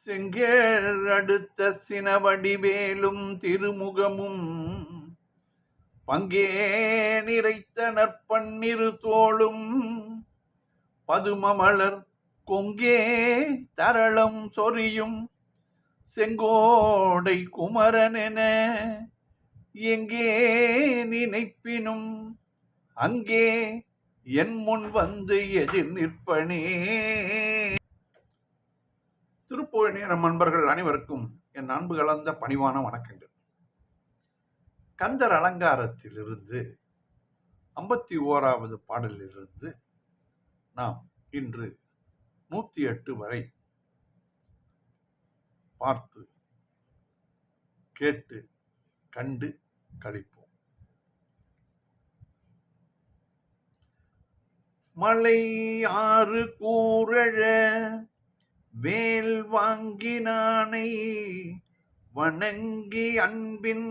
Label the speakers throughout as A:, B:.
A: செங்கேழ் அடுத்த சினவடிவேலும் திருமுகமும் பங்கே நிறைத்த நற்பன்னிரு தோளும் பதுமமலர் கொங்கே தரளம் சொரியும் செங்கோடை குமரனென எங்கே நினைப்பினும் அங்கே என் முன் வந்து எதிர் நிற்பனே. திருப்புகழ் நேரம் அன்பர்கள் அனைவருக்கும் என் அன்பு கலந்த பணிவான வணக்கங்கள். கந்தர் அலங்காரத்திலிருந்து 51வது பாடலிலிருந்து நாம் இன்று 108 வரை பார்த்து கேட்டு கண்டு கழிப்போம். மலை ஆறு கூரழ வேல் வாங்கினானை வணங்கி அன்பின்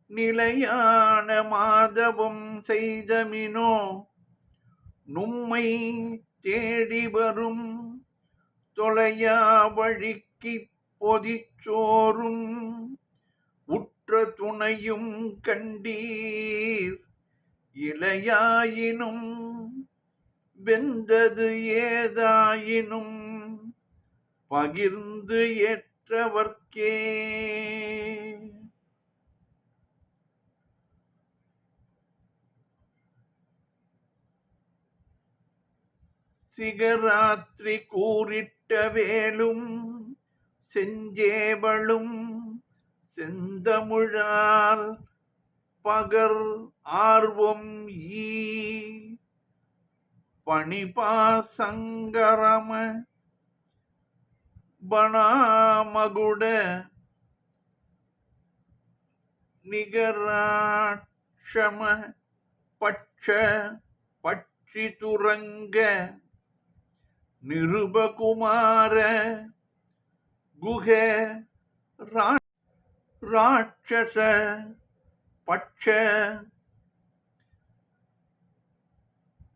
A: நிலையான மாதவம் செய்தமினோ நும்மை தேடி வரும் தொலையா வழிக்கு பொதிச்சோறும் உற்ற துணையும் கண்டீர் இளையாயினும் வெந்தது ஏதாயினும் பகிர்ந்து ஏற்றவர்க்கே. சிகராத்திரி கூறிட்ட வேலும் செஞ்சேவளும் செந்தமிழால் பகர் ஆர்வம் ஈ பணிபாசங்கரம பணாமகுட நிகராட்சம பட்ச பட்சி துரங்க நிருபகுமார குஹ ராட்சச பட்ச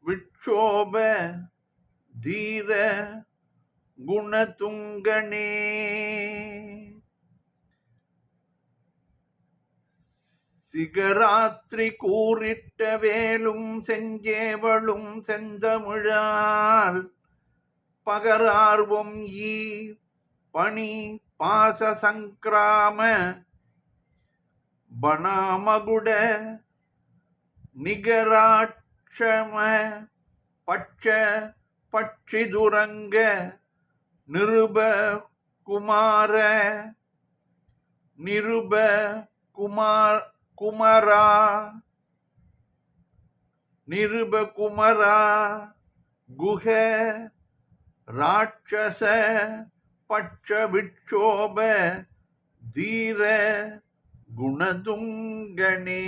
A: விட்சோப தீர குணதுங்கனே. சிகராத்திரி கூறிட்ட வேலும் செஞ்சேவளும் செந்தமிழால் பகரார்வம் ஈ பணி பாச சங்கிராம பணாமகுட நிகராட்சம பட்ச பட்சிதுரங்க நிருப குமரா குஹ ராட்சச பட்ச விட்சோப தீர குணதுங்கனே.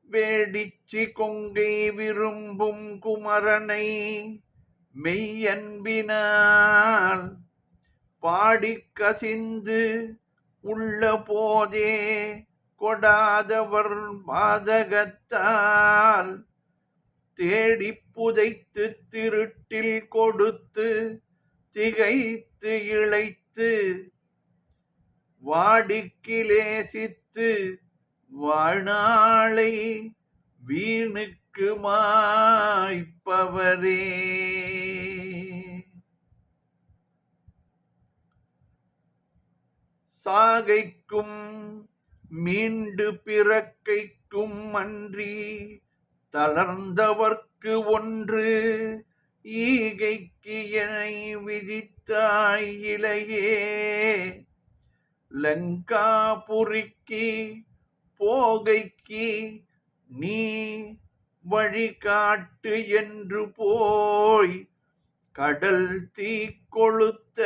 A: வேடிச்சி கொங்கை விரும்பும் குமரனை மெய்யன்பினால் பாடிக் கசிந்து உள்ள போதே கொடாதவர் பாதகத்தால் தேடி புதைத்து திருட்டில் கொடுத்து திகைத்து இழைத்து வாடிக்கிலேசித்து வாழ்நாளை வீணுக்கு மாய்ப்பவரே. சாகைக்கும் மீண்டு பிறக்கைக்கும் அன்றி தளர்ந்தவர்க்கு ஒன்று ஈகைக்கு எனை விதித்தாய் இளையே. லங்காபுரிக்கு போகைக்கு நீ வழிகாட்டு என்று போய் கடல் தீ கொளுத்த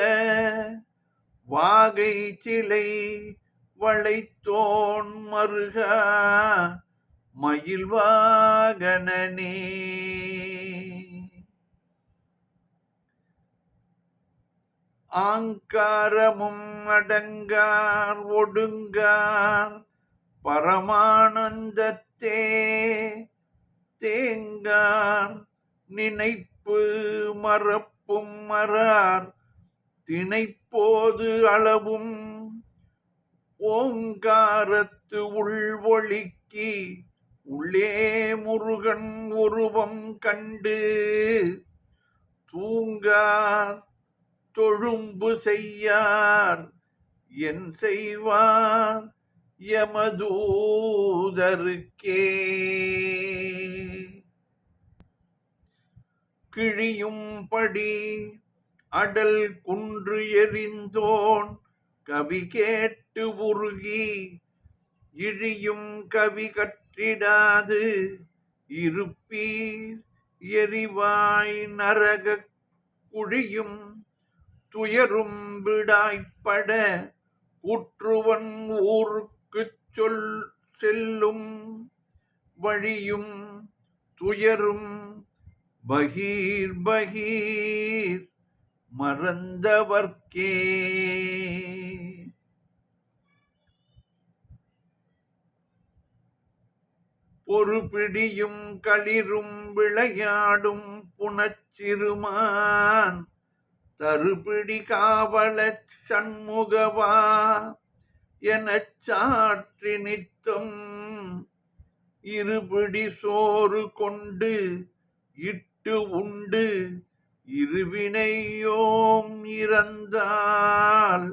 A: வாகை சிலை வளைத்தோன் மருகா மயில் வாகனனே. ஆங்காரமும் அடங்கார் ஒடுங்கார் பரமானந்தத்தே தேங்கார் நினைப்பு மறப்பும் மறார் திணைப்போது அளவும் ஓங்காரத்து உள்வொளிக்கு உள்ளே முருகன் உருவம் கண்டு தூங்கார் தொழும்பு செய்யார் என் செய்வார் யமதூதருக்கே. கிழியும்படி அடல் குன்று எறிந்தோன் கவி கேட்டு உருகி இழியும் கவி கற்றிடாது இருப்பீர் எரிவாய் நரக குழியும் துயரும் விடாய்ப்பட கூற்றுவன் ஊருக்கு செல்லும் வழியும் துயரும் பகீர் பகீர் மறந்தவர்க்கே. பொறுபிடியும் களிரும் விளையாடும் புனச்சிறுமான் தருபிடி காவல சண்முகவா எனச் சாற்றி நித்தம் இருபிடி சோறு கொண்டு இட்டு உண்டு இருவினையோம் இறந்தால்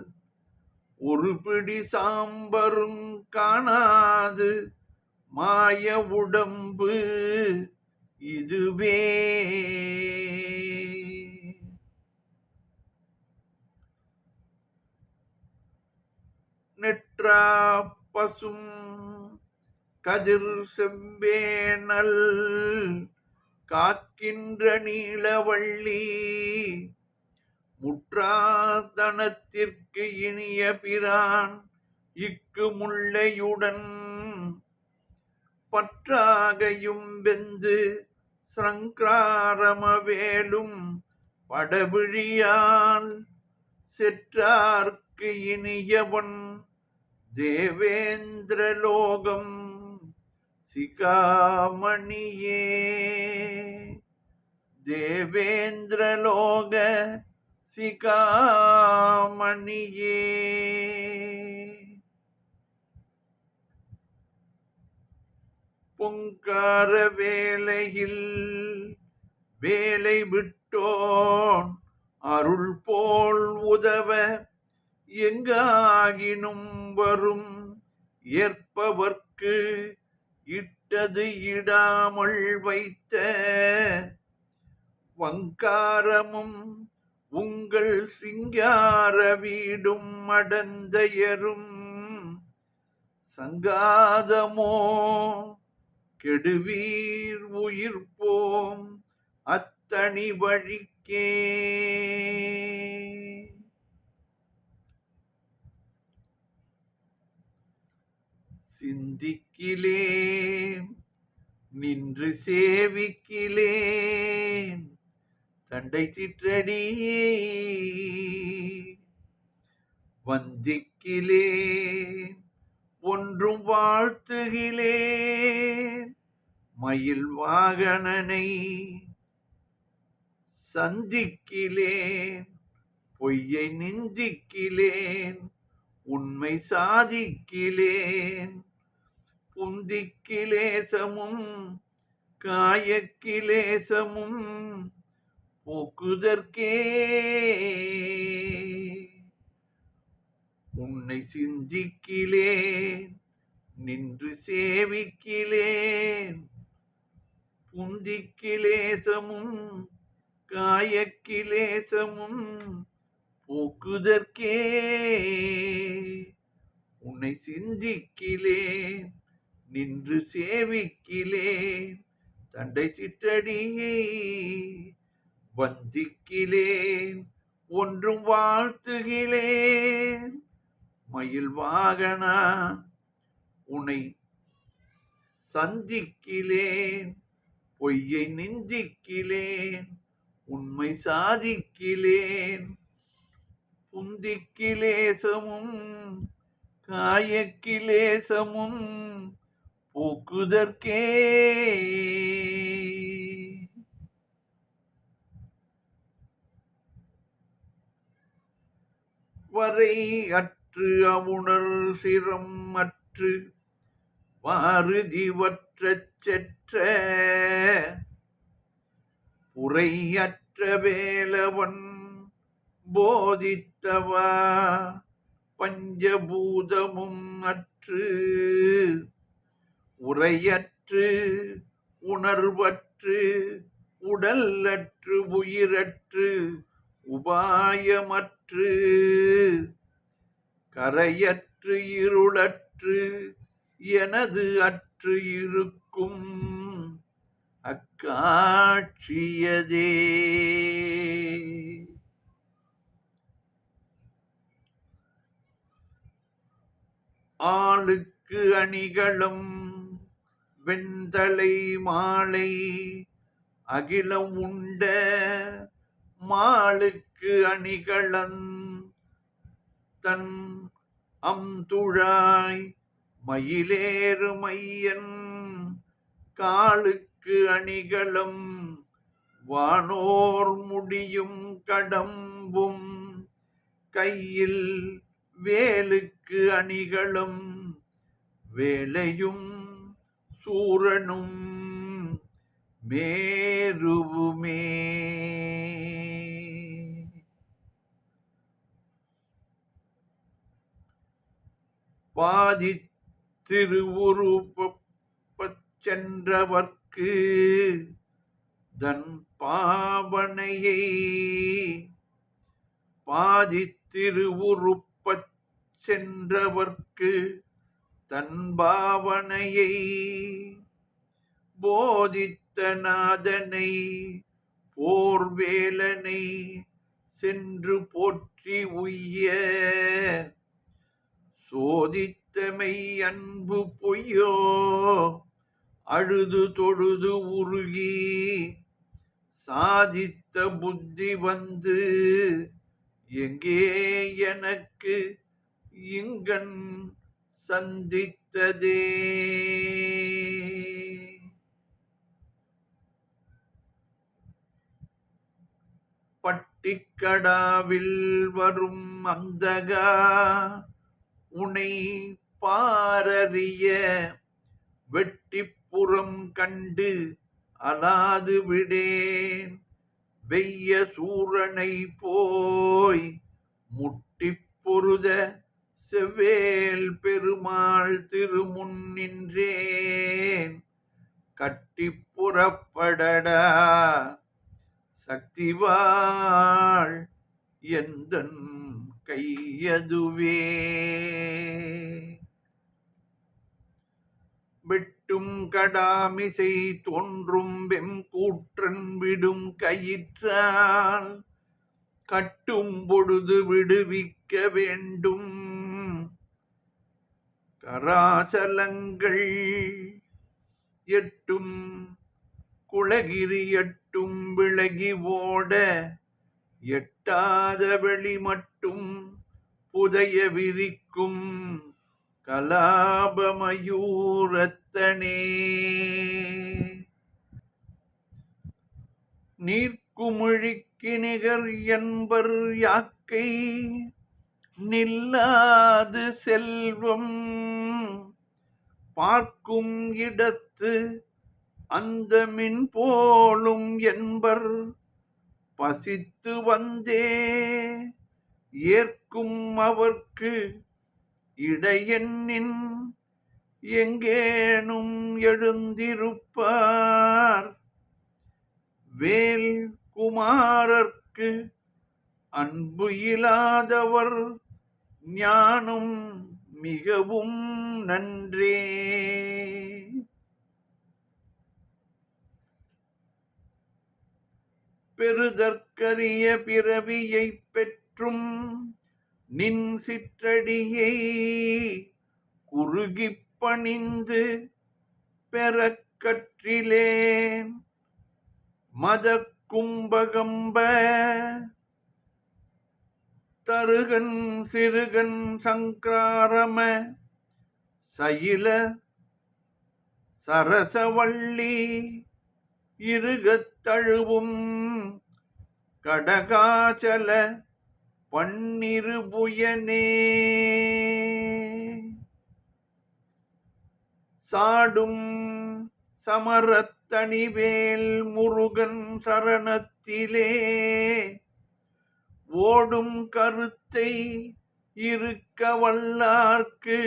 A: ஒரு பிடி சாம்பரும் காணாது மாய உடம்பு இதுவே. நெற்றா பசும் கதிர் செம்பேனல் காக்கின்ற நீலவள்ளி முற்றாதனத்திற்கு இனிய பிரான் இக்கு முல்லையுடன் பற்றாகையும் வெந்து சங்கிராரமவேலும் படவிழியால் செற்றார்க்கு இனியவன் தேவேந்திரலோகம் சிகாமணியே. தேவேந்திரலோக சிகாமணியே. பொங்கார வேலையில் வேலை விட்டோன் அருள் போல் உதவ எங்காகினும் வரும் ஏற்பவர்க்கு இட்டது இடாமல் வைத்த வங்காரமும் உங்கள் சிங்கார வீடும் அடந்தையரும் சங்காதமோ கெடுவீர் உயிர் போம் அத்தனி வழிக்கே. சிந்திக்கிலேன் நின்று சேவிக்கிலேன் தண்டை சிற்றடி வந்திக்கிலேன் ஒன்றும் வாழ்த்துகிலேன் மயில் வாகனனை சந்திக்கிலேன் பொய்யை நிந்திக்கிலேன் உண்மை சாதிக்கிலேன் புந்திக்கிலேசமும் காயக்கிலேசமும் போக்குதற்கே. உன்னை சிந்திக்கிலேன் நின்று சேவிக்கிலேன் புந்திக்கிலேசமும் காயக்கிலேசமும் போக்குதற்கே. உன்னை சிந்திக்கிலேன் நின்று சேவிக்கிலேன் தண்டை சிற்றடியை வந்திக்கிலேன் ஒன்றும் வாழ்த்துகிலேன் மயில் வாகனா உன்னை சந்திக்கிலேன் பொய்யை நிந்திக்கிலேன் உண்மை சாதிக்கிலேன் புந்திக்கிலேசமும் காயக்கிலேசமும் போக்குதற்கே. வரை அற்று அவுணர் சிரம் அற்று வாருதிவற்றச் செற்ற புரையற்ற வேலவன் போதித்தவா பஞ்சபூதமும் அற்று உரையற்று உணர்வற்று உடல் அற்று உயிரற்று உபாயமற்று கரையற்று இருளற்று எனது அற்று இருக்கும் அக்காட்சியதே. ஆளுக்கு அணிகளும் வெண்தலை மாலை அகிலம் உண்ட மாளுக்கு அணிகளன் தன் அம்துழாய் மயிலேறு மையன் காலுக்கு அணிகளும் வானோர் முடியும் கடம்பும் கையில் வேலுக்கு அணிகளும் வேலையும் சூரனும் மேருவுமே. பாதித் திருவுருப்பச் சென்றவர்க்கு தன் பாவனையை பாதித் திருவுருப்பச் சென்றவர்க்கு தன் பாவனையை போதித்த நாதனை போர்வேலனை சென்று போற்றி உய்ய சோதித்தமை அன்பு பொய்யோ அழுது தொழுது உருகி சாதித்த புத்தி வந்து எங்கே எனக்கு இங்கன் சந்தித்ததே. பட்டிக்கடாவில் வரும் அந்தகா உனை பாரறிய வெட்டிப்புறம் கண்டு அலாது விடேன் வெய்ய சூரனை போய் முட்டிப் பொருத செவ்வேல் பெருமாள் திருமுன் நின்றேன் கட்டிப் புறப்படடா சக்திவாள் எந்தன் கையதுவே. வெட்டும் கடாமிசை தோன்றும் வெம்கூற்றன் விடும் கயிற்றால் கட்டும் பொழுது விடுவிக்க வேண்டும் கராசலங்கள் எட்டும் குளகிரி எட்டும் விலகி ஓட எட்டாத வெளி மட்டும் புதைய விரிக்கும் கலாபமயூரத்தனே. நீர்க்குமிழிக்கு நிகர் என்பர் யாக்கை நில்லாது செல்வம் பார்க்கும் இடத்து அந்த மின் போலும் என்பர் பசித்து வந்தே ஏற்கும் அவர்க்கு இடையெண்ணின் எங்கேனும் எழுந்திருப்பார் வேல் குமாரர்க்கு அன்பு இல்லாதவர் ஞானம் மிகவும் நன்றே. பெறுதற்கரிய பிறவியை பெற்றும் நின் சிற்றடியை குறுகிப் பணிந்து பெறக் கற்றிலேன் மத கும்பகம்ப தருகன் சிறுகன் சங்கிராரம சயில சரசவள்ளி இருகத் தழுவும் கடகாச்சல பன்னிருபுயனே சாடும் சமரத்தணிவேல் முருகன் சரணத்திலே ஓடும் கருத்தை இருக்க வல்லார்க்கு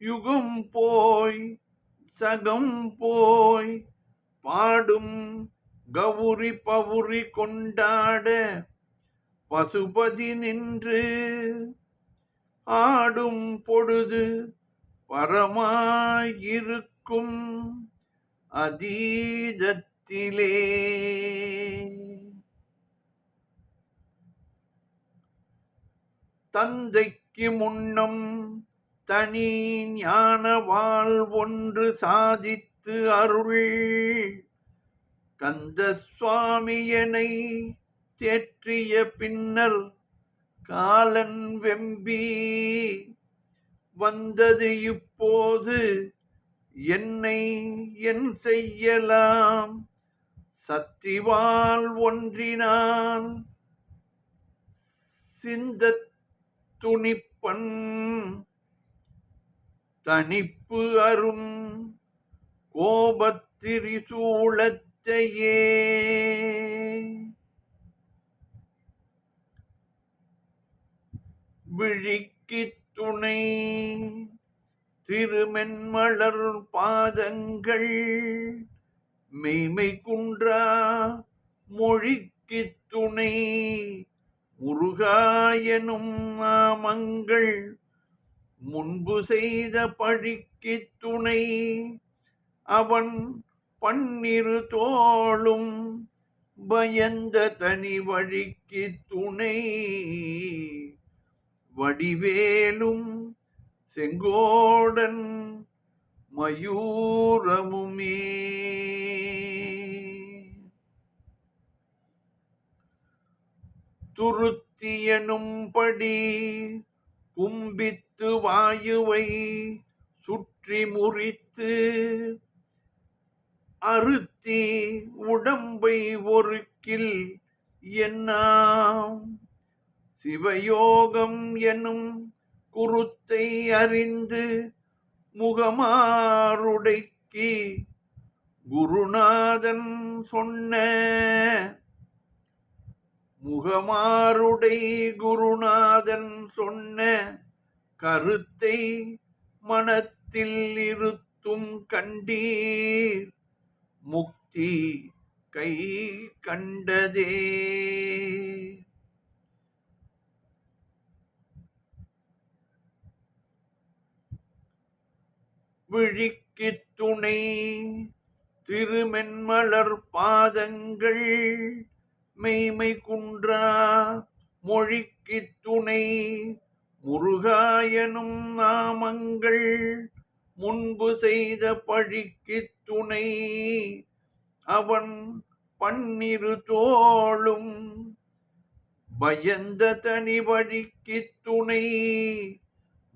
A: யுகம் போய் சகம் போய் பாடும் கவுரி பவுரி கொண்டாட பசுபதி நின்று ஆடும் பொழுது பரமாயிருக்கும் அதீதத்திலே தந்தைக்கு முன்னம் தனி ஞான வாழ்வொன்று சாதித்து அருள் கந்த சுவாமியனை தேற்றிய பின்னர் காலன் வெம்பி வந்தது இப்போது என்னை என் செய்யலாம் சத்திவால் ஒன்றினான் சிந்தத் துணிப்பன் தனிப்பு அரும் கோபத்திரிசூலத்தையே விழிக்கு துணை திருமென்மலர் பாதங்கள் மெய்மை குன்றா மொழிக்கு துணை முருகாயனும் நாமங்கள் முன்பு செய்த பழிக்கு துணை அவன் பன்னிரு தோளும் பயந்த தனி வழிக்கு துணை வடிவேலும் செங்கோடன் மயூரமுமே துருத்தியனும்படி கும்பித்து வாயுவை சுற்றி முறித்து அறுத்தி உடம்பை ஒருக்கில் என்னாம் சிவயோகம் எனும் குருத்தை அறிந்து முகமாருடைக்கு குருநாதன் சொன்ன முகமாருடை குருநாதன் சொன்ன கருத்தை மனத்தில் இருத்தும் கண்டீர் முக்தி கை கண்டதே. விழிக்கு துணை திருமென்மலர் பாதங்கள் மெய்மை குன்றா மொழிக்கு துணை முருகாயனும் நாமங்கள் முன்பு செய்த பழிக்கு துணை அவன் பன்னிரு தோளும் பயந்த தனி வழிக்கு துணை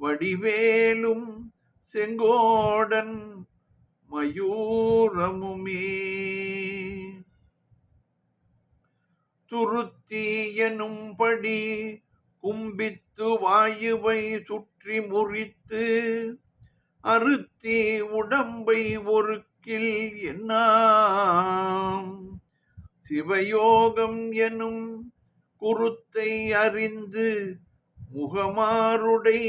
A: வடிவேலும் செங்கோடன் மயூரமுமே. துருத்தி எனும்படி கும்பித்து வாயுவை சுற்றி முறித்து அறுத்தி உடம்பை ஒருக்கில் என்னாம் சிவயோகம் எனும் குருத்தை அறிந்து முகமாருடை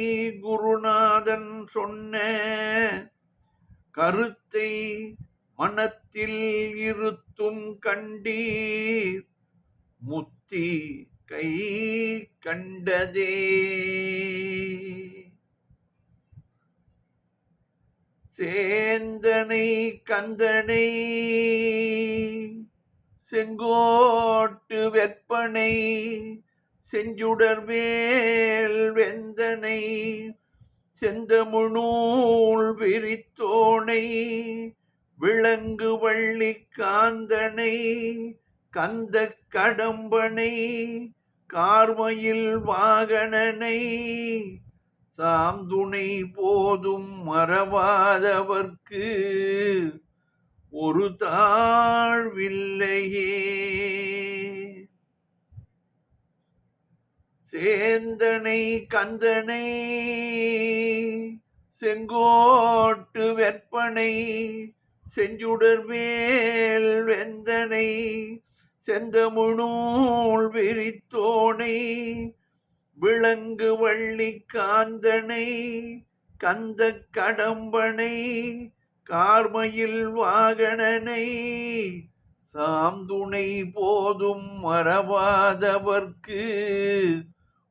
A: குருநாதன் சொன்ன கருத்தை மனத்தில் இருத்தும் கண்டீர் முத்தி கை கண்டதே. சேந்தனை கந்தனை செங்கோட்டு வெப்பனை செஞ்சுடர்வேல் வெந்தனை செந்தமுநூல் விரித்தோனை விளங்கு வள்ளி காந்தனை கந்த கடம்பனை கார்மயில் வாகனனை சாம்துணை போதும் மறவாதவர்க்கு ஒரு தாழ்வில்லையே. சேந்தனை கந்தனை செங்கோட்டு வெற்பனை செஞ்சுடர் மேல் வெந்தனை செந்தமுனூல் விரித்தோனை விளங்கு வள்ளி காந்தனை கந்த கடம்பனை கார்மையில் வாகனனை சாந்துணை போதும் மறவாதவர்க்கு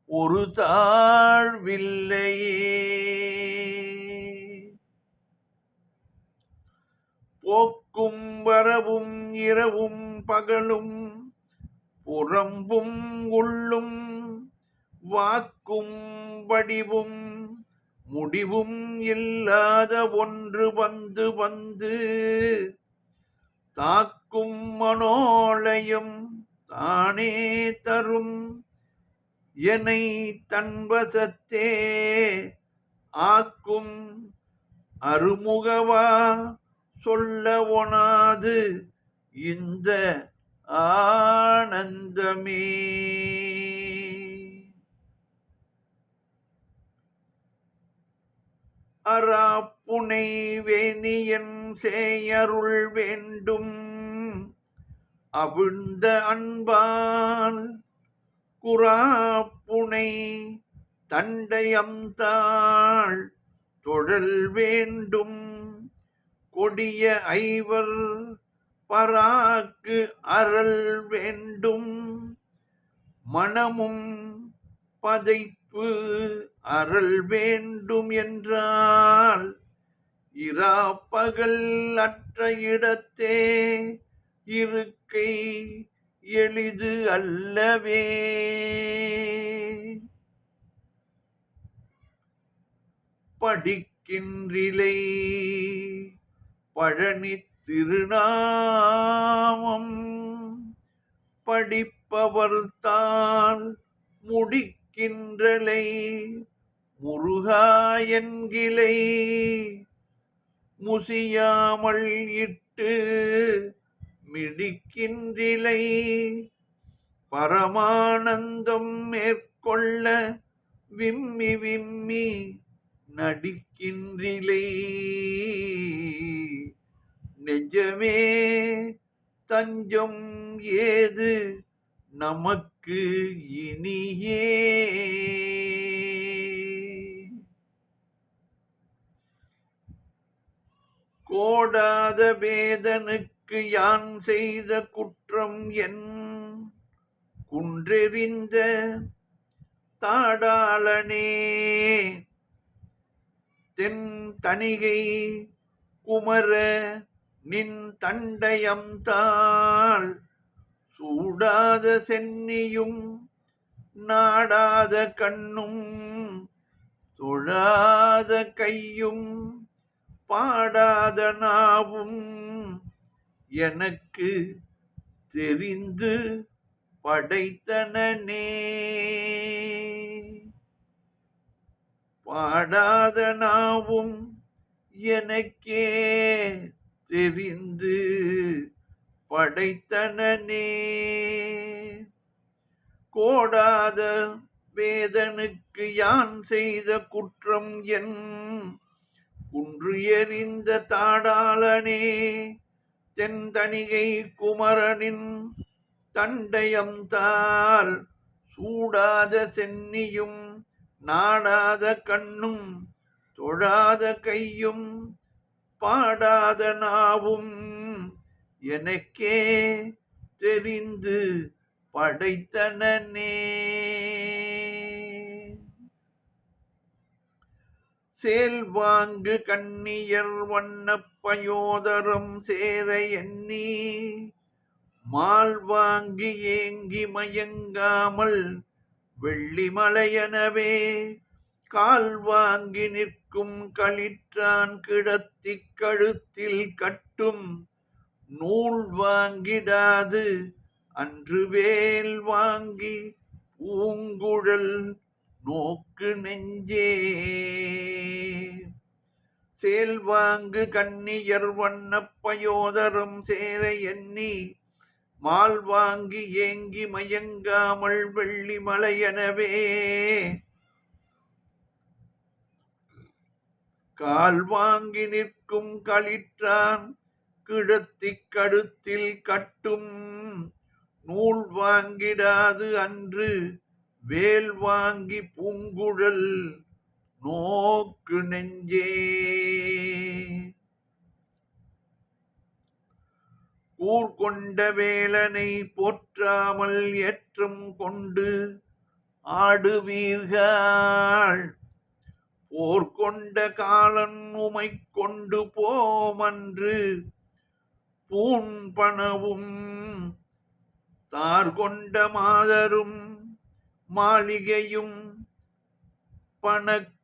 A: ஒரு தாழ்வில்லையே. போக்கும் வரவும் இரவும் பகலும் புறம்பும் உள்ளும் வாக்கும் வடிவும் முடிவும் இல்லாத ஒன்று வந்து வந்து தாக்கும் மனோலயம் தானே தரும் என்னை தன்வசத்தே ஆக்கும் அருமுகவா சொல்ல ஒணாது இந்த ஆனந்தமே. அராப்புனை வேணியன் சேயருள் வேண்டும் அவிழ்ந்த அன்பால் குராப்புனை தண்டையம்தாள் தொழல் வேண்டும் கொடிய ஐவர் பராக்கு அறல் வேண்டும் மனமும் பதைப்பு அறல் வேண்டும் என்றால் இராப்பகல் அற்ற இடத்தே இருக்கை எளிது அல்லவே. படிக்கின்றிலை பழனி திருநாமம் படிப்பவர்தால் முடிக்கின்றலை முருகா என்கிலை முசியாமல் இட்டு மிடிக்கின்றிலை பரமானந்தம் மேற்கொள்ள விம்மி விம்மி நடிக்கின்றிலை நெஞ்சமே தஞ்சம் ஏது நமக்கு இனியே. கோடாத வேதனுக்கு யான் செய்த குற்றம் என் குன்றெறிந்த தாடாளனே தென் தணிகை குமர நின் தண்டையம்தாள் சூடாத சென்னியும் நாடாத கண்ணும் தொழாத கையும் பாடாத நாவும் எனக்கு தெரிந்து படைத்தனனே. பாடாத நாவும் எனக்கே தெரிந்து படைத்தனனே. கோடாத வேதனுக்கு யான் செய்த குற்றம் என் குன்று எறிந்த தாடாளனே தென் தணிகை குமரனின் தண்டையம்தாள் சூடாத சென்னியும் நாடாத கண்ணும் தொழாத கையும் பாடாத நாவும் எனக்கே தெரிந்து படைத்தனனே. சேல்வாங்கு கண்ணியர் வண்ணப் பயோதரம் சேர எண்ணி மால் வாங்கி ஏங்கி மயங்காமல் வெள்ளிமலையனவே கால் வாங்கி நிற்கும் களிற்றான் கிடத்தி கழுத்தில் கட்டும் நூல் வாங்கிடாது அன்று வேல் வாங்கி பூங்குழல் நோக்கு நெஞ்சே. சேல்வாங்கு கண்ணியர் வண்ணப் பயோதரம் சேர எண்ணி மால் வாங்கி ஏங்கி மயங்காமல் வெள்ளி மலையெனவே கால் வாங்கி நிற்கும் களிற்றான் கிழத்திக் கழுத்தில் கட்டும் நூல் வாங்கிடாது அன்று வேல் வாங்கி பூங்குழல் நோக்கு நெஞ்சே. கூர்கொண்ட வேலனை போற்றாமல் ஏற்றம் கொண்டு ஆடுவீர்கள் போர்கொண்ட காலன் உமை கொண்டு போமன்று பூன் பணவும் தார் கொண்ட மாதரும் மாளிகையும் பணக்காட்சாளிகையும்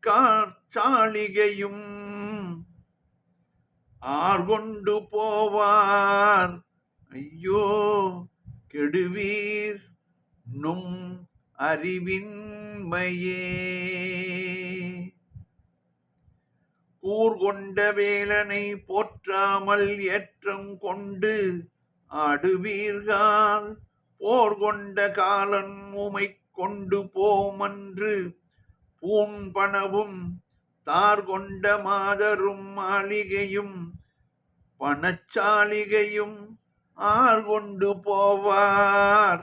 A: ஆர்கொண்டு போவார் ஐயோ கெடுவீர் நும் அறிவின்மையே. கூர்கொண்ட வேலனை போற்றாமல் ஏற்றம் கொண்டு ஆடுவீர்கள் போர்கொண்ட காலன் உமை கொண்டு போமன்று பூன் பணவும் தார் கொண்ட மாதரும் மாளிகையும் பணச்சாலிகையும் ஆர்கொண்டு போவார்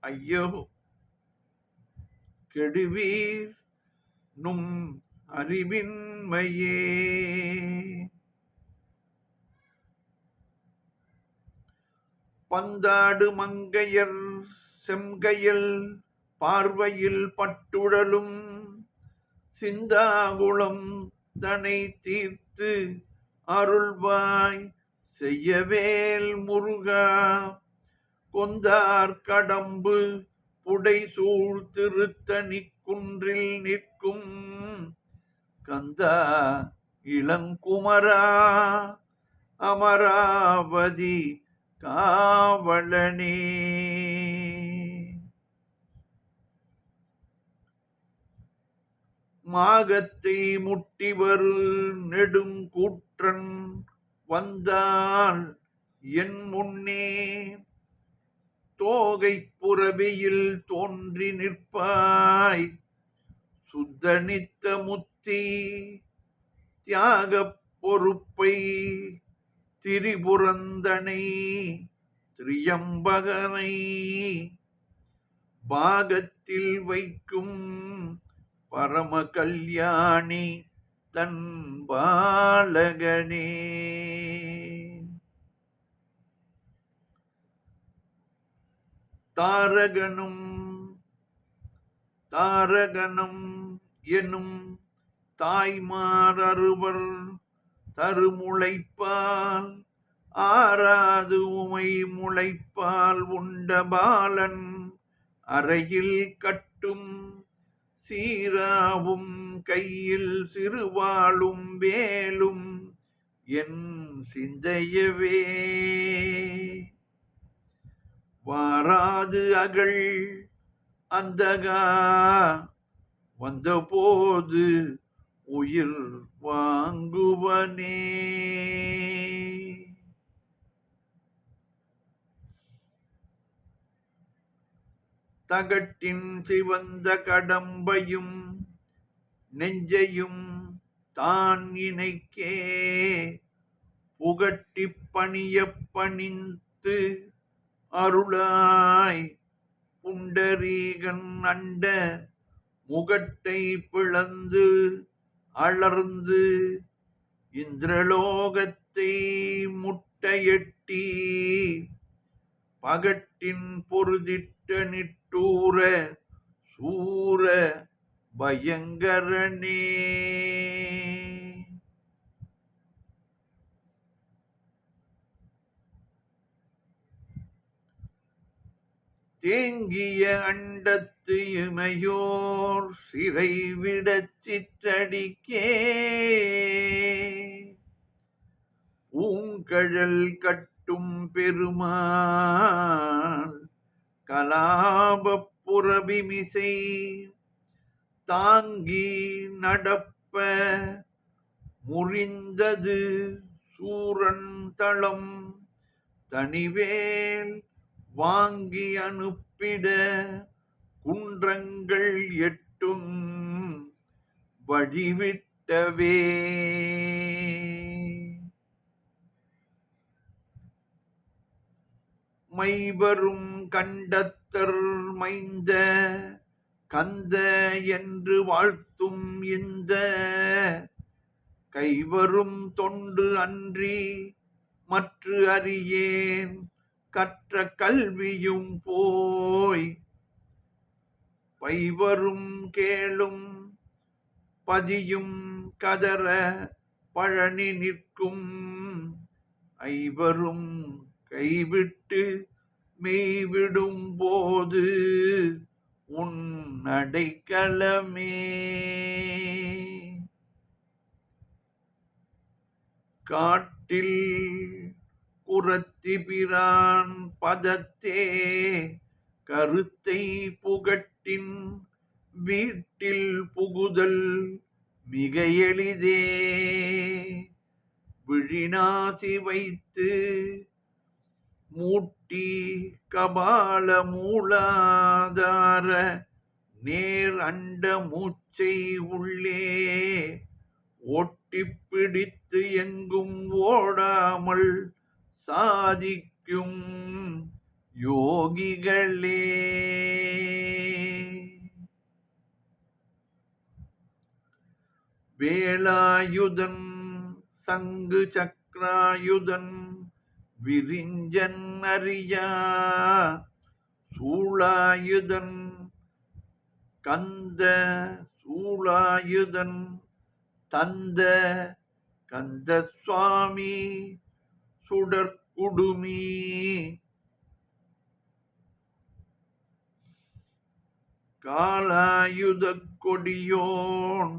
A: ஐயோ கெடுவீர் நும் அறிவின்மையே. பந்தாடு மங்கையர் செம்கையில் பார்வையில் பட்டுழலும் சிந்தாகுளம் தனை தீர்த்து அருள்வாய் செய்யவேல் முருகா கொந்தார் கடம்பு புடை சூழ் திருத்தணி குன்றில் நிற்கும் கந்தா இளங்குமரா அமராவதி காவலனே. மாகத்தை முட்டிவரு நெடுங்கூற்றன் வந்தால் என் முன்னே தோகை புறவியில் தோன்றி நிற்பாய் சுத்தனித்த முத்தி தியாகப் பொறுப்பை திரிபுரந்தனை திரியம்பகனை பாகத்தில் வைக்கும் பரம கல்யாணி தன் பாலகனே. தாரகனும் எனும் தாய்மாரருவர் தருமுளைப்பால் ஆராது உமை முளைப்பால் உண்ட பாலன் அறையில் கட்டும் சீராவும் கையில் சிறுவாளும் வேலும் என் சிந்தையவே வாராது அகள் அந்தகா வந்தபோது உயிர் வாங்குவனே. தகட்டின் சிவந்த கடம்பையும் நெஞ்சையும் தான் இணைக்கே புகட்டி பணிய பணிந்து அருளாய் புண்டரீகன் அண்ட முகட்டை பிளந்து அலர்ந்து இந்திரலோகத்தை முட்டையட்டி பகட்டின் பொருதிட்ட நிட்டூர சூர பயங்கரனே. தேங்கிய அண்டத்து இமையோர் சிறை விடச் சிற்றடிக்கே பூங்கழல் கட்டும் பெருமாள் கலாபப் புறவிமிசை தாங்கி நடப்ப முறிந்தது சூரன் தளம் தனிவேல் வாங்கி அனுப்பிட குன்றங்கள் எட்டும் வழிவிட்டவே. மைவரும் கண்டத்தர் மைந்த கந்த என்று வாழ்த்தும் இந்த கைவரும் தொண்டு அன்றி மற்று அறியேன் கற்ற கல்வியும் போய் பைவரும் கேளும் பதியும் கதற பழனி நிற்கும் ஐவரும் கைவிட்டு மெய்விடும் போது உன் அடைக்கலமே. காட்டில் குறத்திபிரான் பதத்தே கருத்தை புகட்டின் வீட்டில் புகுதல் மிக எளிதே. விழிநாசி வைத்து மூட்டி கபால மூலாதார நேர் அண்ட மூச்சை உள்ளே ஒட்டி பிடித்து எங்கும் ஓடாமல் சாதிக்கும் யோகிகளே. வேலாயுதன் சங்கு சக்ராயுதன் விரிஞ்சன் அறியா சூளாயுதன் கந்த சூளாயுதன் தந்த கந்த சுவாமி சுடற்குடுமி காலாயுத கொடியோன்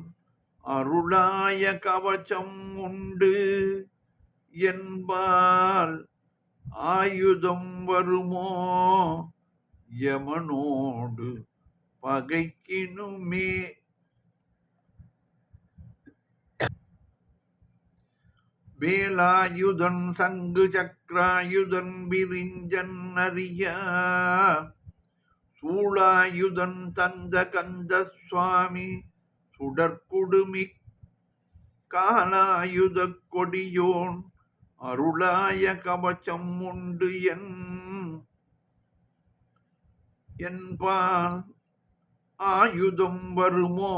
A: அருளாய கவச்சம் உண்டு என்பால் ஆயுதம் வருமோ யமனோடு பகைக்கினுமே. வேலாயுதன் சங்கு சக்ராயுதன் விரிஞ்சன் அறியா சூளாயுதன் தந்த கந்த சுவாமி சுடற்குடுமி காலாயுத கொடியோன் அருளாய கவச்சம் உண்டு என்பால் ஆயுதம் வருமோ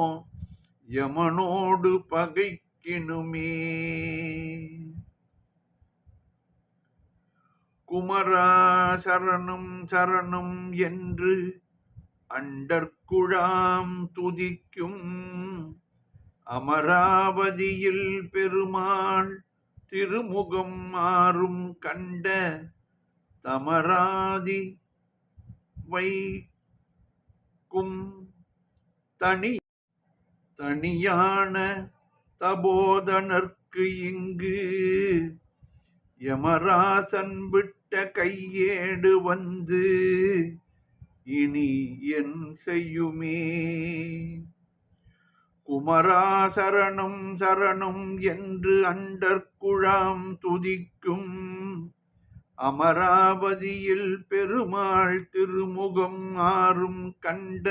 A: யமனோடு பகைக்கினுமே. குமரா சரணம் சரணம் என்று அண்டர்குழாம் துதிக்கும் அமராவதியில் பெருமாள் திருமுகம் ஆறும் கண்ட தமராதி வைக்கும் தனியான தபோதனர்க்கு இங்கு யமராசன் விட்ட கையேடு வந்து இனி என் செய்யுமே. குமரா சரணம் சரணம் என்று அண்டர்குழாம் துதிக்கும் அமராவதியில் பெருமாள் திருமுகம் ஆறும் கண்ட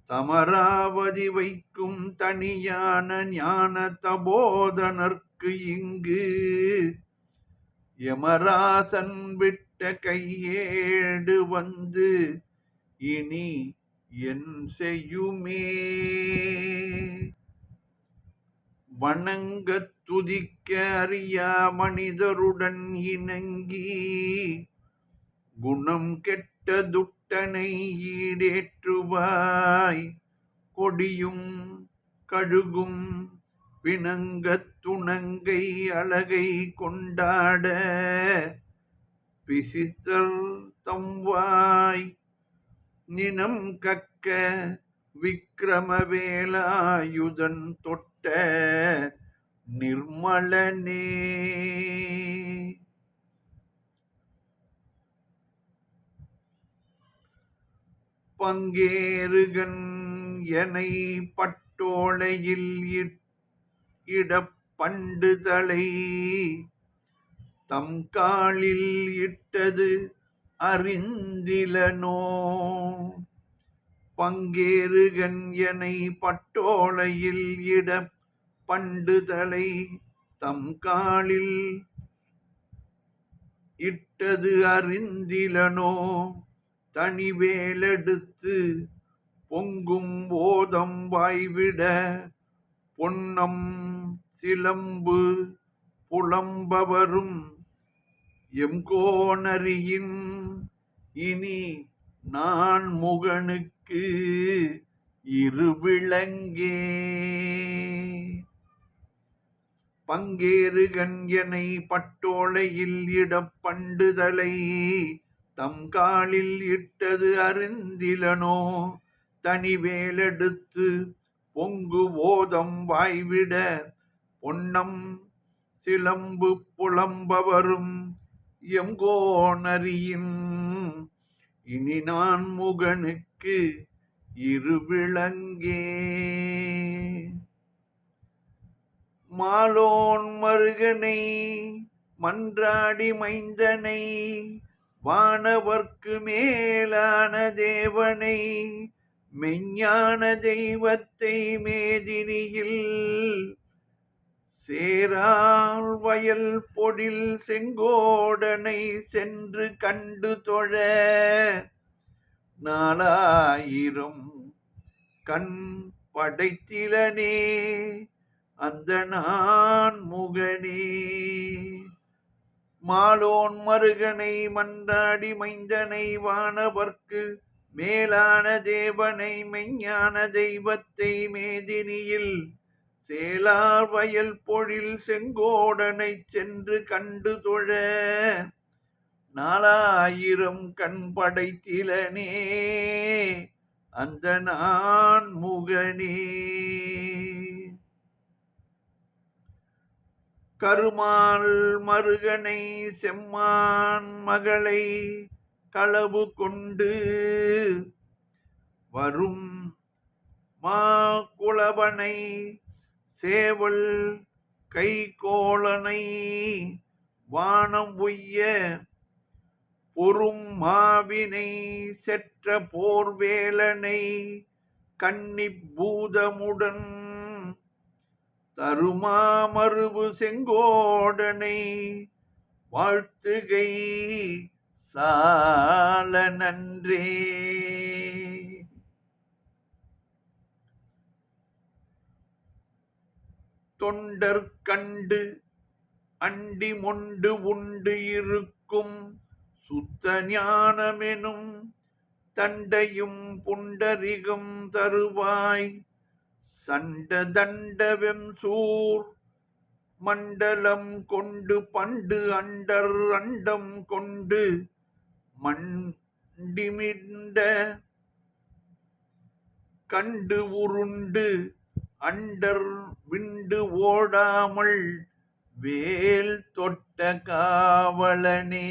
A: தமராவதி வைக்கும் தனியான ஞான தபோதனர்க்கு இங்கு யமராசன் விட்ட கையேடு வந்து இனி என் செய்யுமே. வணங்கத் துதிக்க அறியா மனிதருடன் இணங்கி குணம் கெட்ட துட்டனை ஈடேற்றுவாய் கொடியும் கழுகும் பிணங்கத் துணங்கை அழகை கொண்டாட பிசித்தர் தம்வாய் நினம் கக்க விக்கிரமவேலாயுதன் தொட்ட நிர்மலனே. பங்கேறுகன் எனை பட்டோளையில் இடப்பண்டுதலை தம் காலில் இட்டது அறிந்திலனோ பங்கேறுகன் எனை பட்டோலையில் இட பண்டுதலை தம் காலில் இட்டது அறிந்திலனோ தனிவேலெடுத்து பொங்கும் போதம் வாய்விட பொன்னம் சிலம்பு புலம்பவரும் எம்கோணரியின் இனி நான் முகனுக்கு இருவிளங்கே பங்கேறுகன் எனை பட்டோலையில் இடப் பண்டுதலை தம் காலில் இட்டது அறிந்திலனோ தனிவேலெடுத்து பொங்கு ஓதம் வாய்விட பொன்னம் சிலம்பு புலம்பவரும் எங்கோணரியின் இனி நான் முகனுக்கு இருவிளங்கே மாலோன் மருகனை மன்றாடி மைந்தனை வானவர்க்கு மேலான தேவனை மெஞ்ஞான தெய்வத்தை மேதினியில் சேரால் வயல் பொடில் செங்கோடனை சென்று கண்டு தொழ 4000 கண் படைத்திலனே அந்த நான் முகனே மாலோன் மருகனை மன்றாடி மைந்தனை வானவர்க்கு மேலான தேவனை மெஞ்ஞான தெய்வத்தை மேதினியில் சேலார் வயல் பொழில் செங்கோடனை சென்று கண்டு தொழ 4000 கண் படைத்திலனே அந்த நான் முகனே கருமால் மருகனை செம்மான் மகளை களவு கொண்டு வரும் மாகுளவனை சேவல் கைகோளனை வானம் உய்ய பொறும் மாவினை செற்ற போர்வேலனை கன்னி பூதமுடன் தருமாமருவு செங்கோடனை வாழ்த்துகை சால நன்றே தொண்டர் கண்டு அண்டி மொண்டு உண்டு இருக்கும் சுத்த ஞானமெனும் தண்டையும் புண்டரிகம் தருவாய் சண்ட தண்டவெம் சூர் மண்டலம் கொண்டு பண்டு அண்டர் அண்டம் கொண்டு மண்டிமிண்ட கண்டு உருண்டு அண்டர் விண்டு ஓடாமல் வேல் தொட்ட காவலனே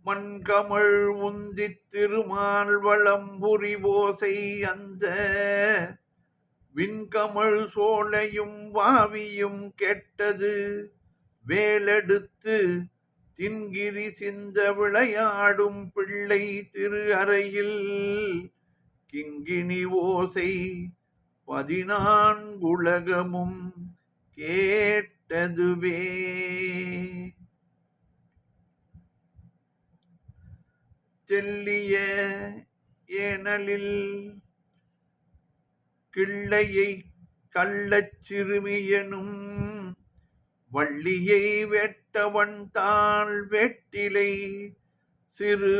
A: மண்கமழ் உந்தி திருமால் வளம்புரி ஓசை அந்த விண்கமழ் சோலையும் வாவியும் கெட்டது வேலெடுத்து தின்கிரி சிந்த விளையாடும் பிள்ளை திரு அறையில் கிங்கினி ஓசை 14 உலகமும் கேட்டதுவே தெல்லிய ஏனலில் கிள்ளையை கள்ளச் சிறுமியனும் வள்ளியை வெட்டவன் தாள் வெட்டிலை சிறு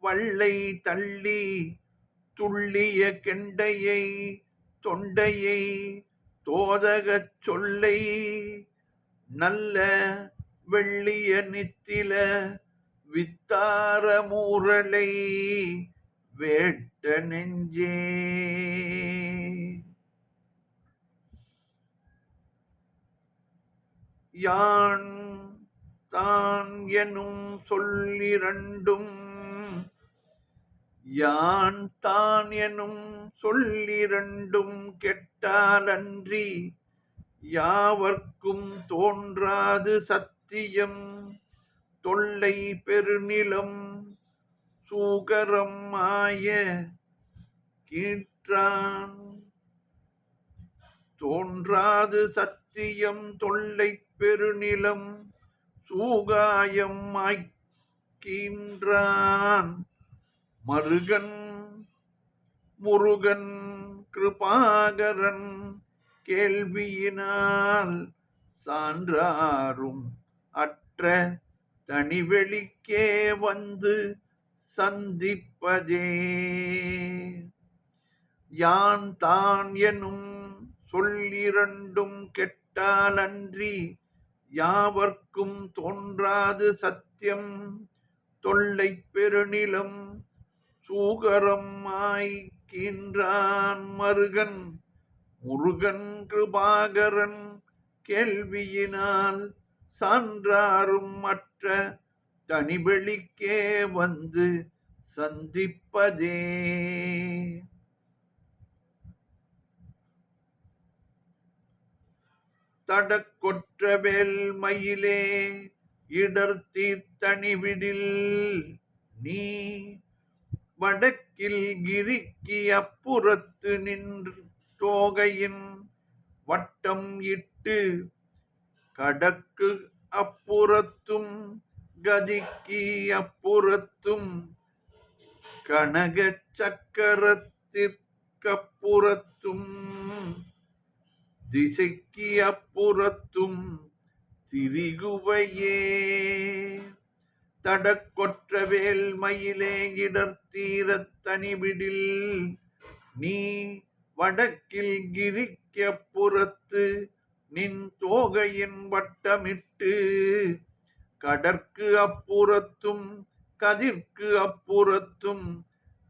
A: வள்ளை தள்ளி துள்ளிய கெண்டையை தொண்டையை தோதகச் சொல்லை நல்ல வெள்ளிய நித்தில வித்தார மூரலை வேட்ட நெஞ்சே யான் தான் எனும் சொல்லிரண்டும் யான் தான் எனும் சொல்லிரண்டும் கெட்டாலன்றி யாவர்க்கும் தோன்றாது சத்தியம் தொல்லை பெருநிலம் சூகரம் ஆய கீற்றான். தோன்றாது சத்தியம் தொல்லை பெருநிலம் சூகாயம் ஆய்க்கின்றான். மருகன் முருகன் கிருபாகரன் கேள்வியினால் சான்றாரும் அற்ற தனிவெளிக்கே வந்து சந்திப்பதே. யான் தான் எனும் சொல்லிரண்டும் கெட்டாலன்றி யாவர்க்கும் தோன்றாது சத்தியம் தொல்லை பெருநிலம் சூகரம் ஆய்க்கின்றான். மருகன் முருகன் கிருபாகரன் கேள்வியினால் சான்றாரும் மற்ற தனிவெளிக்கே வந்து சந்திப்பதே. தடக்கொற்ற வேல் மயிலே இடர்த்தி தனிவிடில் நீ வடக்கில் கிரிக்கு அப்புறத்து நின்று தோகையின் வட்டம் இட்டு கடக்கு அப்புறத்தும் கதிக்கு அப்புறத்தும் கனக சக்கரத்திற்கப்புறத்தும் திசைக்கு அப்புறத்தும் திரிகுவையே. தடக்கொற்ற வேல் மயிலே இடர்த்தீரத் தனிவிடில் நீ வடக்கில் கிரிக்கு அப்புறத்து நின் தோகையின் வட்டமிட்டு கடற்கு அப்புறத்தும் கதிர்க்கு அப்புறத்தும்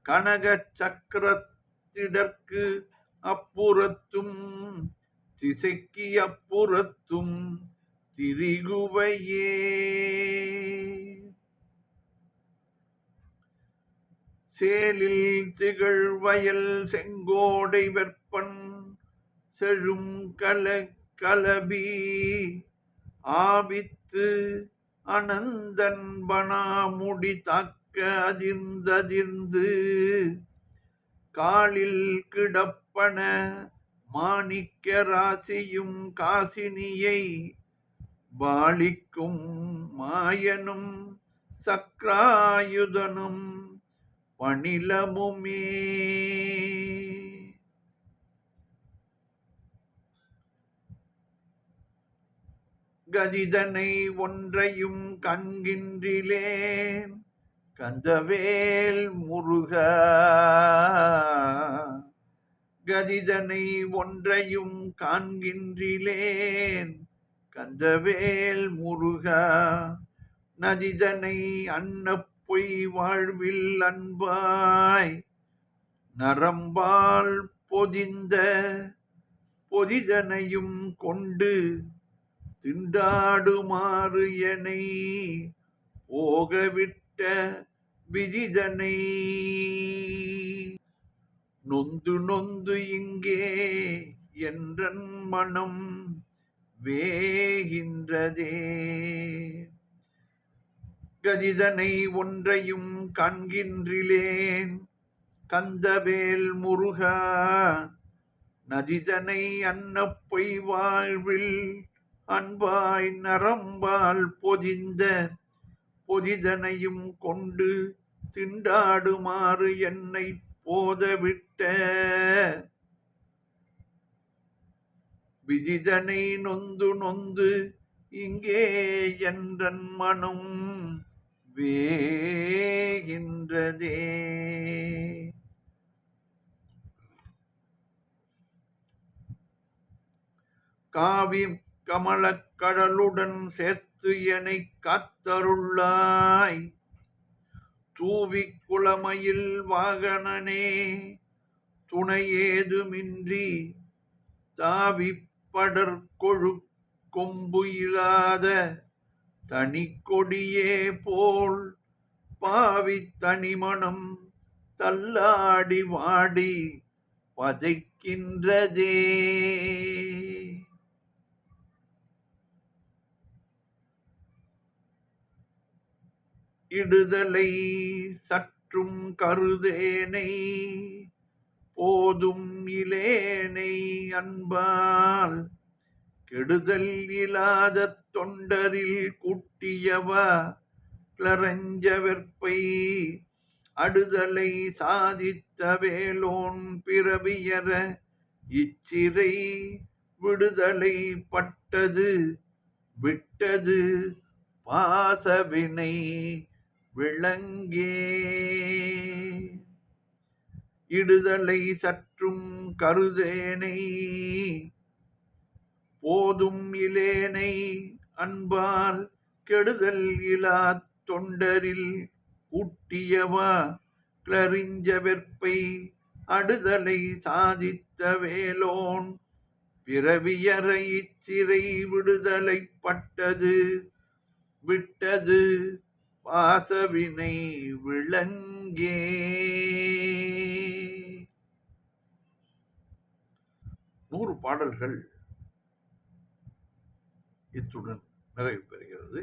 A: கனக சக்கரத்திடற்கு அப்புறத்தும் திசைக்கு அப்புறத்தும் திரிகுவையே. சேலில் திகழ் வயல் செங்கோடை வெற்பன் செழும் கலபி ஆவித்து அனந்தன் பனாமுடி தாக்க அதிர்ந்ததிர்ந்து காலில் கிடப்பன மாணிக்க ராசியும் காசினியை பாலிக்கும் மாயனும் சக்ராயுதனும் பணிலமுமே. கதிதனை ஒன்றையும் கண்கின்றிலேன் கந்தவேல் முருகா. கதிதனை ஒன்றையும் காண்கின்றிலேன் கந்தவேல் முருகா. நதிதனை அன்னப்பொய் வாழ்வில் அன்பாய் நரம்பால் பொதிந்த பொதிதனையும் கொண்டு திண்டாடுமாறு எனை போகவிட்ட விதிதனை நொந்து நொந்து இங்கே என்றன் மனம் வேகின்றதே. கதிதனை ஒன்றையும் காண்கின்றிலேன் கந்தவேல் முருகா. நதிதனை அன்னப்பொய் வாழ்வில் அன்பாய் நரம்பால் பொதிந்த பொதிதனையும் கொண்டு திண்டாடுமாறு என்னை போதவிட்ட விதிதனை நொந்து நொந்து இங்கே என்றன் மனம் வேகின்றதே. காவி கமலக் கடலுடன் சேர்த்து எனை காத்தருளாய் தூவிக் குளமயில் வாகனனே துணையேதுமின்றி தாவிப்படற் கொழு கொம்பு இல்லாத தனி கொடியே போல் பாவி தனிமணம் தள்ளாடி வாடி பதைக்கின்றதே. இடுதலை சற்றும் கருதேனை போதும் இலேனை அன்பால் கெடுதல் இலாத தொண்டரில் கூட்டியவ கிளரஞ்ச வெற்பை அடுதலை சாதித்த வேலோன் பிறவியற இச்சிறை விடுதலை பட்டது விட்டது பாசவினை விளங்கே. இடுதலை சற்றும் கருதேனை போதும் இலேனை அன்பால் கெடுதல் இலா தொண்டரில் கூட்டியவா கிளறிஞ்ச வெற்பை அடுதலை சாதித்த வேலோன் பிறவியற இச்சிறை விடுதலை பட்டது விட்டது பாசவினை விளங்கே. 100 பாடல்கள் இத்துடன் நிறைவு பெறுகிறது.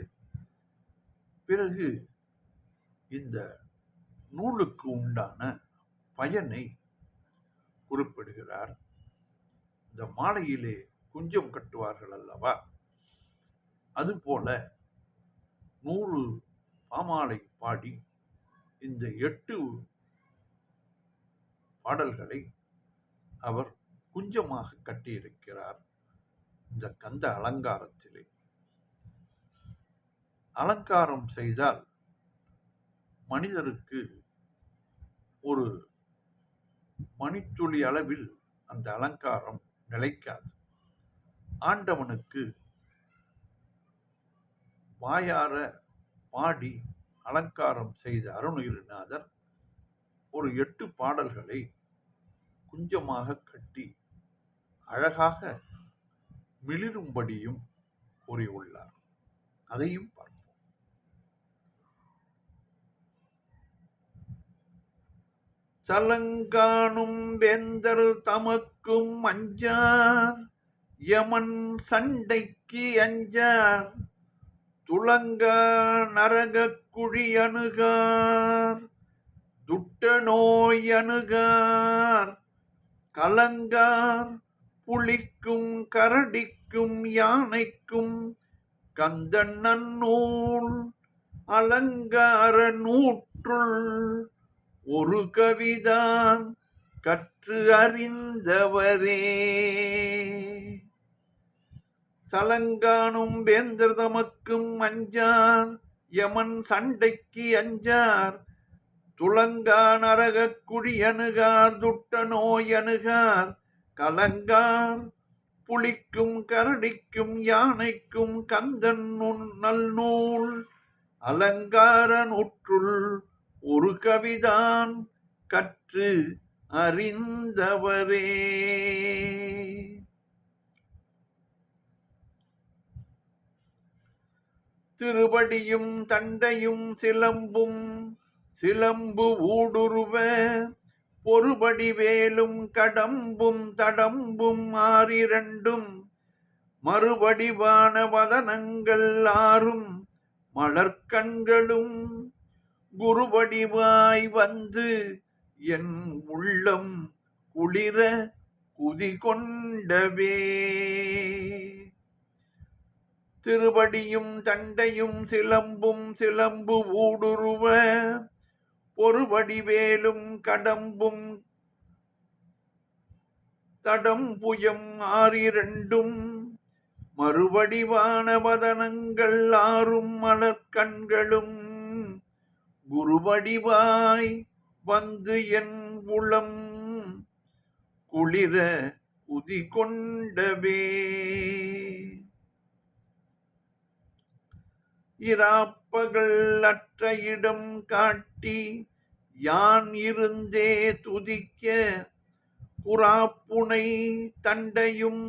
A: பிறகு இந்த நூலுக்கு உண்டான பயனை குறிப்பிடுகிறார். இந்த மாலையிலே குஞ்சம் கட்டுவார்கள் அல்லவா, அதுபோல 100 பாமாலை பாடி இந்த 8 பாடல்களை அவர் குஞ்சமாக கட்டியிருக்கிறார். இந்த கந்த அலங்காரத்திலே அலங்காரம் செய்தால் மனிதருக்கு ஒரு மணித்துளி அளவில் அந்த அலங்காரம் நிலைக்காது. ஆண்டவனுக்கு வாயார பாடி அலங்காரம் செய்த அருணகிரிநாதர் ஒரு 8 பாடல்களை குஞ்சமாக கட்டி அழகாக மிளிரும்படியும் கூறியுள்ளார். அதையும் பார்ப்போம். சலங்காணும் வேந்தர் தமக்கும் அஞ்சார் யமன் சண்டைக்கு அஞ்சார் துளங்க நரக குழி அணுகார் துட்ட நோய் அணுகார் கலங்கார் புலிக்கும் கரடிக்கும் யானைக்கும் கந்தன் நன்னூல் அலங்கார நூற்றுள் ஒரு கவிதான் கற்று அறிந்தவரே. சலங்கானும் வேந்தர் தமக்கும் அஞ்சார் யமன் சண்டைக்கு அஞ்சார் துளங்கா நரக குழி அணுகார் துட்ட நோய் அணுகார் கலங்கார் புலிக்கும் கரடிக்கும் யானைக்கும் கந்தன் நல்நூல் அலங்கார நூற்றுள் ஒரு கவிதான் கற்று அறிந்தவரே. திருவடியும் தண்டையும் சிலம்பும் சிலம்பு ஊடுருவ பொறுபடி வேலும் கடம்பும் தடம்பும் ஆறிரண்டும் மறுபடிவான வதனங்கள் ஆறும் மலர்கண்களும் குருவடிவாய் வந்து என் உள்ளம் குளிர குதி கொண்டவே. திருவடியும் தண்டையும் சிலம்பும் சிலம்பு ஊடுருவ பொறுபடி வேலும் கடம்பும் தடம்புயம் ஆறிரண்டும் மறுபடிவான வதனங்கள் ஆறும் மலர்கண்களும் குருவடிவாய் வந்து என் உளம் குளிர உதி கொண்டவே. இராப்பகல் அற்ற இடம் காட்டி யான் இருந்தே துதிக்க குராப்புனை தண்டையும்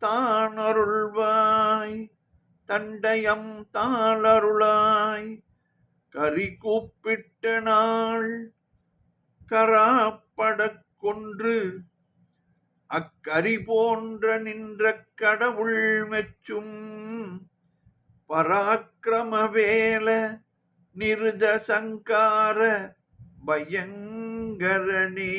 A: தான் அருள்வாய் தண்டயம் தாளருளாய் கரி கூப்பிட்ட நாள் கராப்படக் கொன்று அக்கரி போன்ற நின்ற கடவுள் மெச்சும் பராக்கிரமவேல நிருத சங்கார பயங்கரணே.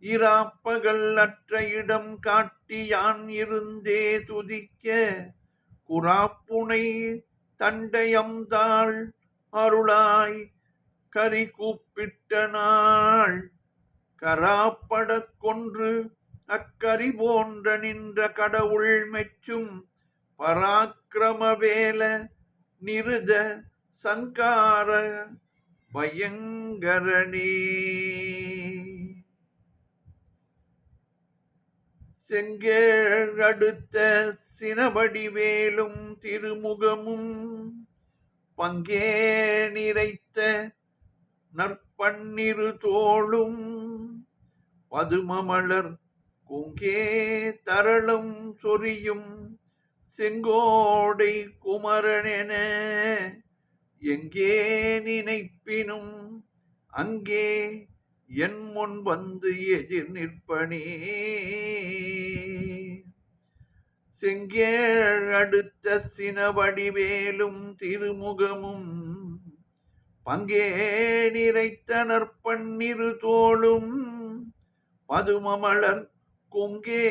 A: இராப்பகல் அற்ற இடம் காட்டி யான் இருந்தே துதிக்க குராப்புனை தண்டயம்தாள் அருளாய் கரி கூப்பிட்ட நாள். கராப்படக் கொன்று அக்கரி போன்ற நின்ற கடவுள் மெச்சும் பராக்கிரமவேல நிருத சங்கார பயங்கரணே. செங்கேழ் அடுத்த சினவடிவேலும் திருமுகமும் பங்கே நிறைத்த நற்பன்னிரு தோளும் பதுமமலர் குங்கே தரளம் சொரியும் செங்கோடை குமரனென எங்கே நினைப்பினும் அங்கே என் முன் வந்து எதிர் நிற்பனே. செங்கேழ் அடுத்த சினவடிவேலும் திருமுகமும் பங்கே நிறைத்த நற்பன்னிரு தோளும் பதுமமலர் குங்கே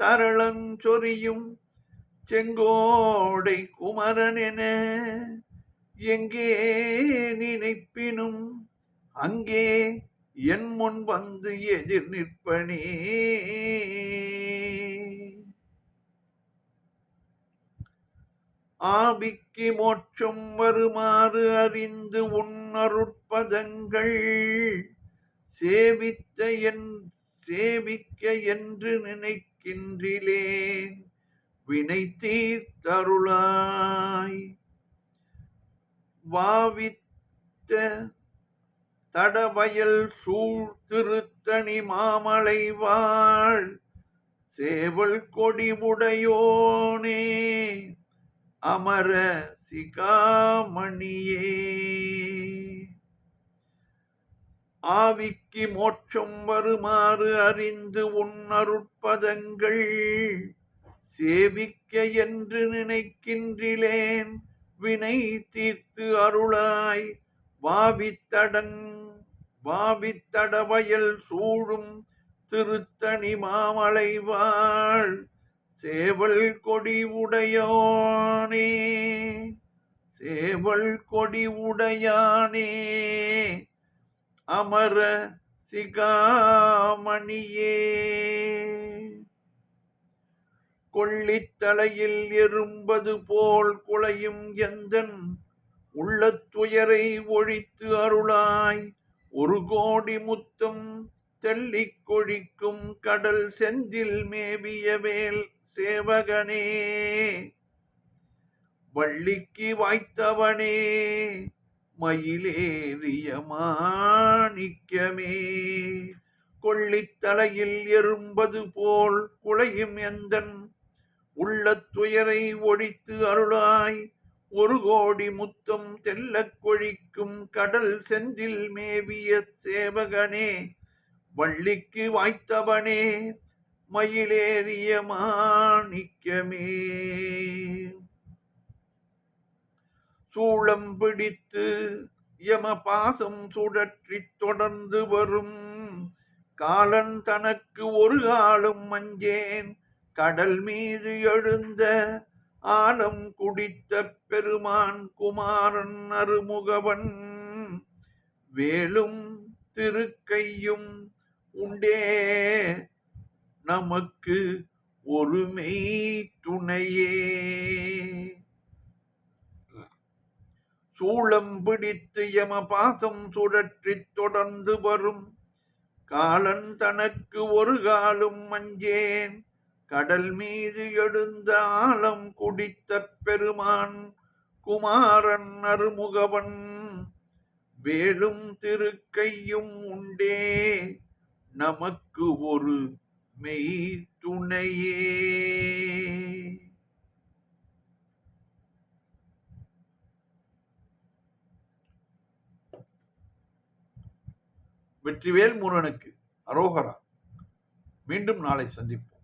A: தரளஞ்சொரியும் செங்கோடை குமரனென எங்கே நினைப்பினும் அங்கே என் முன் வந்து எதிர் நிற்பனே. ஆவிக்கு மோட்சம் வருமாறு அறிந்து உன்னருட்பதங்கள் சேவிக்க என்று நினைக்கின்றிலேன் வினை தீர்த்தருளாய். வாவித்த தடவயல் சூழ் திருத்தணி மாமலை வாழ் சேவல் கொடி உடையோனே அமர சிகாமணியே. ஆவிக்கு மோட்சம் வருமாறு அறிந்து உன்னருட்பதங்கள் சேவிக்க என்று நினைக்கின்றிலேன் வினை தீர்த்து அருளாய். வாவித்தடவயல் சூழும் திருத்தணி மாமலை வாழ் சேவல் கொடி உடையானே அமர சிகாமணியே. கொள்ளித்தலையில் எறும்பது போல் குலையும் எந்தன் உள்ளத்துயரை ஒழித்து அருளாய். ஒரு கோடி முத்தம் தெள்ளிக் கொழிக்கும் கடல் செந்தில் மேவிய வேல் சேவகனே வள்ளிக்கு வாய்த்தவனே மயிலேறிய மாணிக்கமே. கொள்ளித்தலையில் எறும்பது போல் குலையும் எந்தன் உள்ளத்துயரை ஒழித்து அருளாய். ஒரு கோடி முத்தம் தெள்ளக் கொழிக்கும் கடல் செந்தில் மேவிய சேவகனே வள்ளிக்கு வாய்த்தவனே மயிலேறிய மாணிக்கமே. சூளம் பிடித்து யம பாசம் சுழற்றி தொடர்ந்து வரும் காலன் தனக்கு ஒரு காலம் மஞ்சேன். கடல் மீது எழுந்த ஆலம் குடித்த பெருமான் குமாரன் அருமுகவன் வேலும் திருக்கையும் உண்டே நமக்கு ஒருமை துணையே. சூளம் பிடித்து யம பாசம் சுழற்றி தொடர்ந்து வரும் காலன் தனக்கு ஒரு காலும் மஞ்சேன். கடல் மீது எழுந்த ஆலம் குடித்த பெருமான் குமாரன் அருமுகவன் வேலும் திருக்கையும் உண்டே நமக்கு ஒரு மெய் துணையே. வெற்றிவேல் முருகனுக்கு அரோகரா. மீண்டும் நாளை சந்திப்போம்.